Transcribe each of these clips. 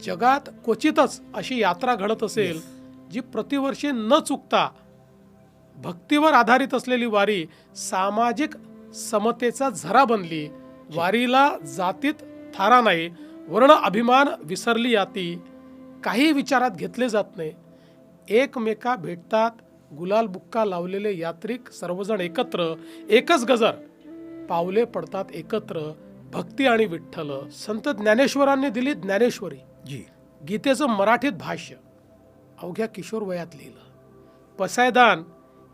जगात क्वचितच अशी यात्रा घडत असेल जी प्रतिवर्षी न चुकता भक्तीवर आधारित असलेली वारी सामाजिक समतेचा झरा बनली. वारीला जातीत थारा नाही, वर्ण अभिमान विसरली याती, काही विचारात घेतले जात नाही. एकमेका भेटतात, गुलाल बुक्का लावलेले यात्रिक सर्वजण एकत्र, एकच गजर, पावले पडतात एकत्र, भक्ती आणि विठ्ठल. संत ज्ञानेश्वरांनी दिली ज्ञानेश्वरी जी. गीतेचं मराठीत भाष्य अवघ्या किशोर वयात लिहिलं. पसायदान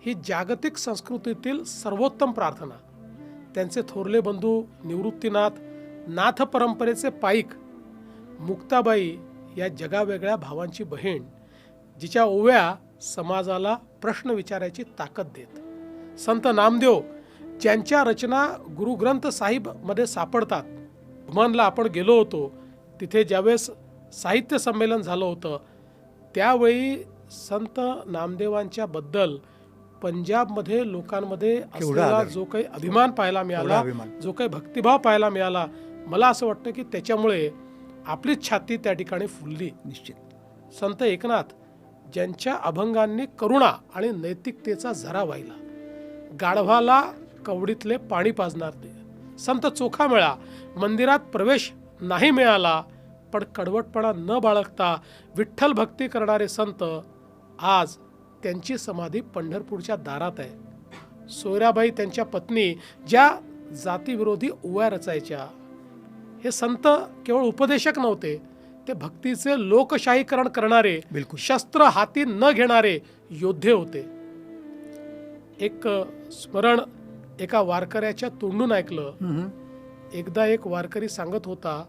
ही जागतिक संस्कृतीतील सर्वोत्तम प्रार्थना. त्यांचे थोरले बंधू निवृत्तीनाथ नाथ परंपरेचे पाईक मुक्ताबाई या जगावेगळ्या भावांची बहीण, जिच्या ओव्या समाजाला प्रश्न विचारायची ताकद देत. संत नामदेव ज्यांच्या रचना गुरुग्रंथ साहिब मध्ये सापडतात. भूमानला आपण गेलो होतो, तिथे ज्यावेळेस साहित्य संमेलन झालं होतं त्यावेळी संत नामदेवांच्या बद्दल पंजाबमध्ये लोकांमध्ये असलेला जो काही अभिमान पाहायला मिळाला, जो काही भक्तिभाव पाहायला मिळाला, मला असं वाटतं की त्याच्यामुळे आपलीच छाती त्या ठिकाणी फुलली. निश्चित. संत एकनाथ ज्यांच्या अभंगांनी करुणा आणि नैतिकतेचा झरा वाहिला. गाढवाला कवडीतले पाणी पाजणार ते. संत चोखामेळा मंदिरात प्रवेश नाही मिळाला, पण कडवटपणा न बाळगता विठ्ठल भक्ती करणारे संत आज त्यांची समाधी पंढरपूरच्या दारात आहे. सोयराबाई त्यांच्या पत्नी ज्या जातीविरोधी ओव्या रचायच्या, हे संत केवळ उपदेशक नव्हते, ते भक्तीचे लोकशाहीकरण करणारे, शस्त्र हाती न घेणारे योद्धे होते. एक स्मरण एका वारकऱ्याच्या तोंडून ऐकलं. एकदा एक वारकरी सांगत होता,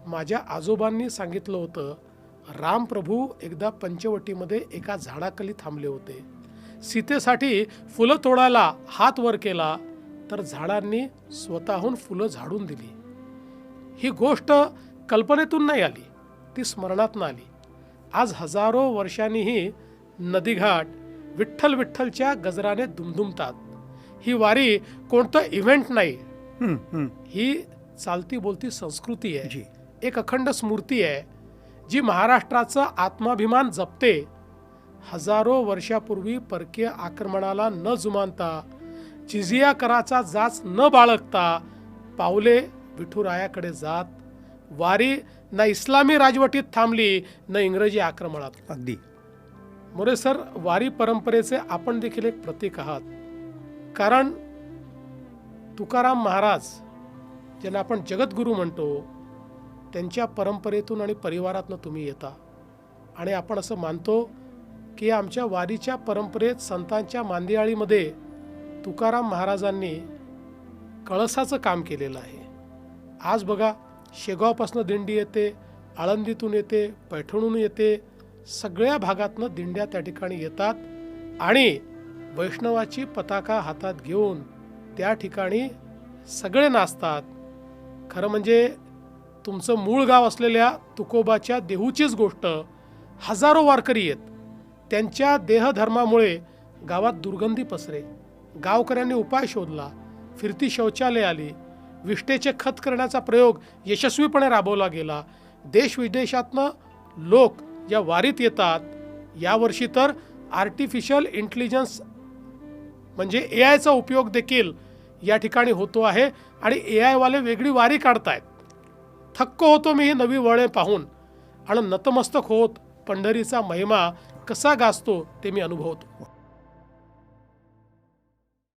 माझ्या आजोबांनी सांगितलं होतं, रामप्रभू एकदा पंचवटीमध्ये एका झाडाखाली थांबले होते. सीतेसाठी फुलं तोडायला हात वर केला तर झाडांनी स्वतःहून फुलं झाडून दिली. ही गोष्ट कल्पनेतून नाही आली, ती स्मरणातून आली. आज हजारो वर्षांनीही नदीघाट विठ्ठल विठ्ठलच्या गजराने दुमदुमतात. ही वारी कोणतं इव्हेंट नाही, ही चालती बोलती संस्कृती आहे. एक अखंड स्मृती आहे जी महाराष्ट्राचा आत्माभिमान जपते. हजारो वर्षापूर्वी परकीय आक्रमणाला न जुमानता, जिझिया कराचा जाच न बाळगता पावले विठुरायाकडे जात वारी ना इस्लामी राजवटीत थांबली न इंग्रजी आक्रमणात. अगदी मोरे सर, वारी परंपरेचे आपण देखील एक प्रतीक आहात. कारण तुकाराम महाराज ज्यांना आपण जगद्गुरू म्हणतो, त्यांच्या परंपरेतून आणि परिवारातून तुम्ही येता. आणि आपण असं मानतो की आमच्या वारीच्या परंपरेत संतांच्या मांदियाळीमध्ये तुकाराम महाराजांनी कळसाचं काम केलेलं आहे. आज बघा, शेगावपासून दिंडी येते, आळंदीतून येते, पैठणहून येते, सगळ्या भागातनं दिंड्या त्या ठिकाणी येतात आणि वैष्णवाची पताका हातात घेऊन त्या ठिकाणी सगळे नाचतात. खरं म्हणजे तुमचं मूळ गाव असलेल्या तुकोबाच्या देहूचीच गोष्ट. हजारो वारकरी आहेत, त्यांच्या देहधर्मामुळे गावात दुर्गंधी पसरे. गावकऱ्यांनी उपाय शोधला, फिरती शौचालय आली, विष्ठेचे खत करण्याचा प्रयोग यशस्वीपणे राबवला गेला. देश विदेशातनं लोक या वारीत येतात. यावर्षी तर आर्टिफिशियल इंटेलिजन्स म्हणजे AIचा उपयोग देखील या ठिकाणी होतो आहे आणि AI वाले वेगळी वारी काढतायत. थक्क होतो मी ही नवी वळे पाहून आणि नतमस्तक होत पंढरीचा महिमा कसा गाजतो ते मी अनुभवतो.